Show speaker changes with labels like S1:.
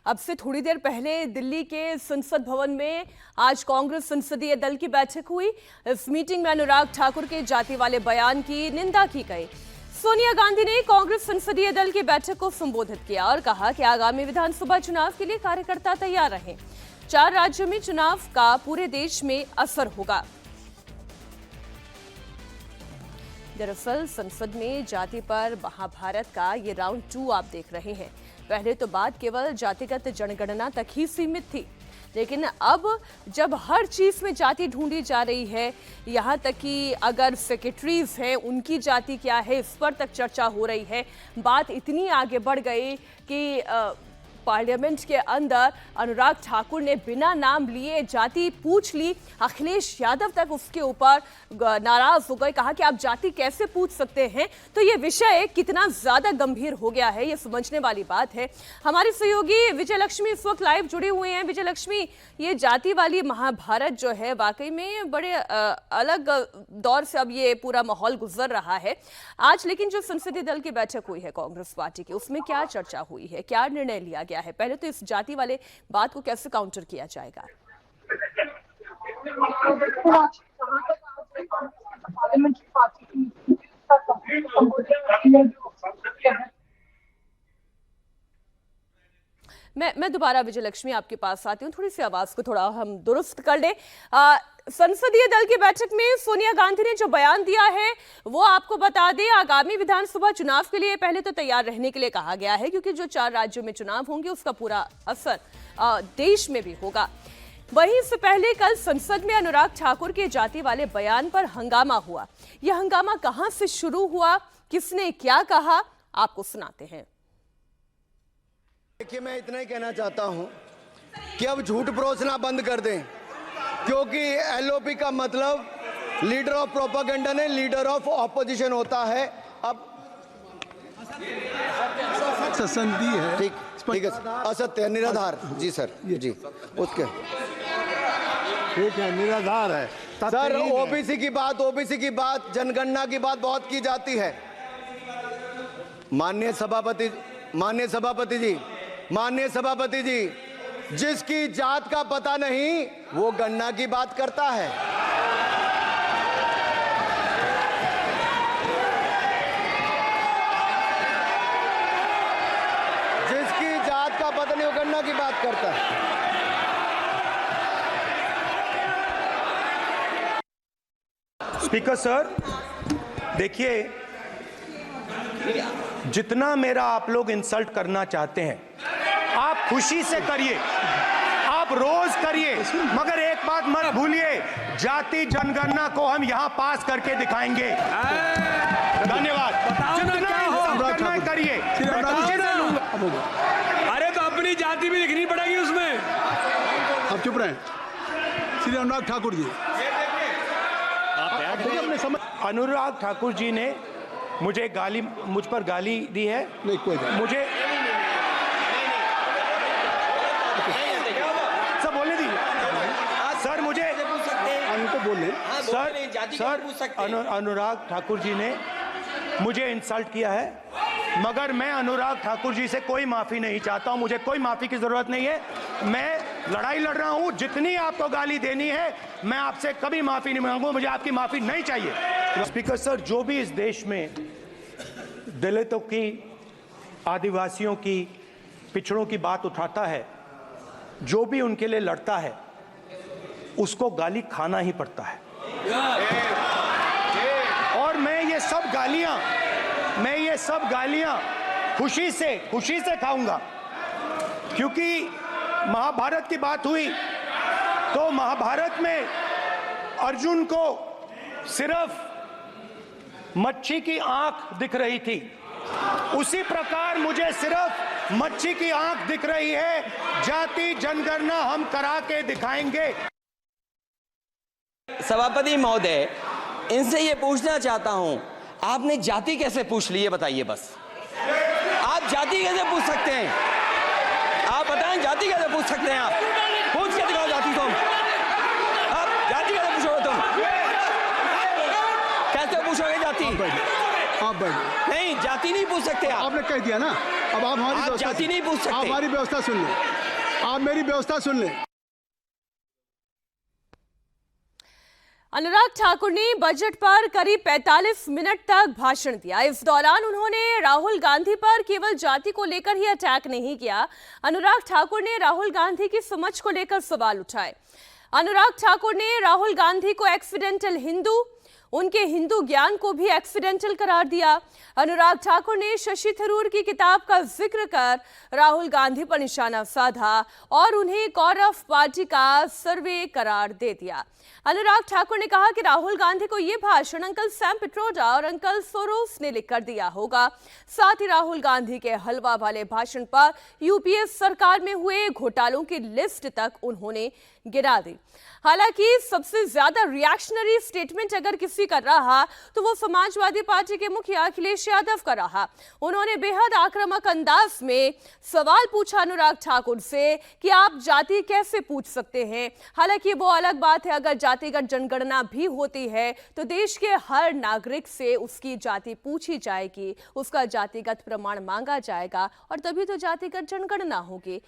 S1: अब से थोड़ी देर पहले दिल्ली के संसद भवन में आज कांग्रेस संसदीय दल की बैठक हुई। इस मीटिंग में अनुराग ठाकुर के जाति वाले बयान की निंदा की गई। सोनिया गांधी ने कांग्रेस संसदीय दल की बैठक को संबोधित किया और कहा कि आगामी विधानसभा चुनाव के लिए कार्यकर्ता तैयार रहें। 4 राज्यों में चुनाव का पूरे देश में असर होगा। दरअसल संसद में जाति पर महाभारत का ये राउंड 2 आप देख रहे हैं। पहले तो बात केवल जातिगत जनगणना तक ही सीमित थी, लेकिन अब जब हर चीज में जाति ढूंढी जा रही है, यहाँ तक कि अगर सेक्रेटरीज हैं उनकी जाति क्या है इस पर तक चर्चा हो रही है। बात इतनी आगे बढ़ गई कि पार्लियामेंट के अंदर अनुराग ठाकुर ने बिना नाम लिए जाति पूछ ली। अखिलेश यादव तक उसके ऊपर नाराज हो गए, कहा कि आप जाति कैसे पूछ सकते हैं। तो ये विषय कितना ज्यादा गंभीर हो गया है ये समझने वाली बात है। हमारी सहयोगी विजय लक्ष्मी इस वक्त लाइव जुड़े हुए हैं। विजय लक्ष्मी, ये जाति वाली महाभारत जो है वाकई में बड़े अलग दौर से अब ये पूरा माहौल गुजर रहा है आज, लेकिन जो संसदीय दल की बैठक हुई है कांग्रेस पार्टी की, उसमें क्या चर्चा हुई है, क्या निर्णय लिया गया है? पहले तो इस जाति वाले बात को कैसे काउंटर किया जाएगा? मैं दोबारा विजय लक्ष्मी आपके पास आती हूँ। थोड़ी सी आवाज को थोड़ा हम दुरुस्त कर लें। संसदीय दल की बैठक में सोनिया गांधी ने जो बयान दिया है वो आपको बता दें। आगामी विधानसभा चुनाव के लिए पहले तो तैयार रहने के लिए कहा गया है, क्योंकि जो 4 राज्यों में चुनाव होंगे उसका पूरा असर देश में भी होगा। वहीं इससे पहले कल संसद में अनुराग ठाकुर के जाति वाले बयान पर हंगामा हुआ। यह हंगामा कहां से शुरू हुआ, किसने क्या कहा, आपको सुनाते हैं।
S2: देखिए, मैं इतना ही कहना चाहता हूं कि अब झूठ परोसना बंद कर दें, क्योंकि एलओपी का मतलब लीडर ऑफ प्रोपेगेंडा नहीं, लीडर ऑफ ऑपोजिशन होता है। अब
S3: संधि है,
S2: ठीक है, असत्य निराधार। जी सर, जी उसके
S3: ठीक है, निराधार है
S2: सर। ओबीसी की बात जनगणना की बात बहुत की जाती है। माननीय सभापति जी, जिसकी जात का पता नहीं वो गणना की बात करता है। जिसकी जात का पता नहीं वो गणना की बात करता है।
S4: स्पीकर सर, देखिए, जितना मेरा आप लोग इंसल्ट करना चाहते हैं आप खुशी से करिए, आप रोज करिए, मगर एक बात मत भूलिए, जाति जनगणना को हम यहां पास करके दिखाएंगे। धन्यवाद। जितना करिए,
S5: अरे तो अपनी जाति भी लिखनी पड़ेगी उसमें।
S3: आप चुप रहे। श्री अनुराग ठाकुर जी,
S4: अनुराग ठाकुर जी ने मुझ पर गाली दी है।
S3: नहीं, कोई
S4: मुझे सब बोलने दीजिए सर। मुझे
S3: उनको बोलने
S4: सर अनुराग ठाकुर जी ने मुझे इंसल्ट किया है, मगर मैं अनुराग ठाकुर जी से कोई माफी नहीं चाहता हूं। मुझे कोई माफी की जरूरत नहीं है। मैं लड़ाई लड़ रहा हूं। जितनी आपको गाली देनी है मैं आपसे कभी माफी नहीं मांगूंगा। मुझे आपकी माफी नहीं चाहिए। स्पीकर सर, जो भी इस देश में दलितों की, आदिवासियों की, पिछड़ों की बात उठाता है, जो भी उनके लिए लड़ता है, उसको गाली खाना ही पड़ता है। और मैं ये सब गालियां खुशी से खाऊंगा, क्योंकि महाभारत की बात हुई तो महाभारत में अर्जुन को सिर्फ मच्छी की आंख दिख रही थी, उसी प्रकार मुझे सिर्फ मच्छी की आंख दिख रही है। जाति जनगणना हम करा के दिखाएंगे।
S6: सभापति महोदय, इनसे ये पूछना चाहता हूं, आपने जाति कैसे पूछ ली, ये बताइए बस। आप जाति कैसे पूछ सकते हैं? आप बताएं, जाति कैसे पूछ सकते हैं? आप पूछ के दिखाओ जाति। तुम आप जाति कैसे पूछोगे? तुम कैसे पूछोगे जाति?
S3: आप बैठ।
S6: नहीं, जाति नहीं पूछ सकते आप।
S3: आपने कह दिया ना। अब आप हमारी
S6: आप
S3: व्यवस्था
S6: जाति नहीं पूछ सकते।
S3: आप हमारी व्यवस्था सुन लें, आप मेरी व्यवस्था सुन लें।
S1: अनुराग ठाकुर ने बजट पर करीब 45 मिनट तक भाषण दिया। इस दौरान उन्होंने राहुल गांधी पर केवल जाति को लेकर ही अटैक नहीं किया। अनुराग ठाकुर ने राहुल गांधी की समझ को लेकर सवाल उठाए। अनुराग ठाकुर ने राहुल गांधी को एक्सीडेंटल हिंदू, उनके हिंदू ज्ञान को भी एक्सीडेंटल करार दिया। अनुराग ठाकुर ने शशि थरूर की किताब का जिक्र कर राहुल गांधी पर निशाना साधा और उन्हें कौरव पार्टी का सर्वे करार दे दिया। अनुराग ठाकुर ने कहा कि राहुल गांधी को यह भाषण अंकल सैम पिट्रोडा और अंकल सोरोस ने लिखकर दिया होगा। साथ ही राहुल गांधी के हलवा वाले भाषण पर यूपीए सरकार में हुए घोटालों की लिस्ट तक उन्होंने गिरा दी। हालांकि सबसे ज्यादा रिएक्शनरी स्टेटमेंट अगर किसी कर रहा तो वो समाजवादी पार्टी के मुखिया अखिलेश यादव का रहा। उन्होंने बेहद आक्रामक अंदाज में सवाल पूछा अनुराग ठाकुर से कि आप जाति कैसे पूछ सकते हैं। हालांकि वो अलग बात है, अगर जातिगत जनगणना भी होती है तो देश के हर नागरिक से उसकी जाति पूछी जाएगी, उसका जातिगत प्रमाण मांगा जाएगा और तभी तो जातिगत जनगणना होगी।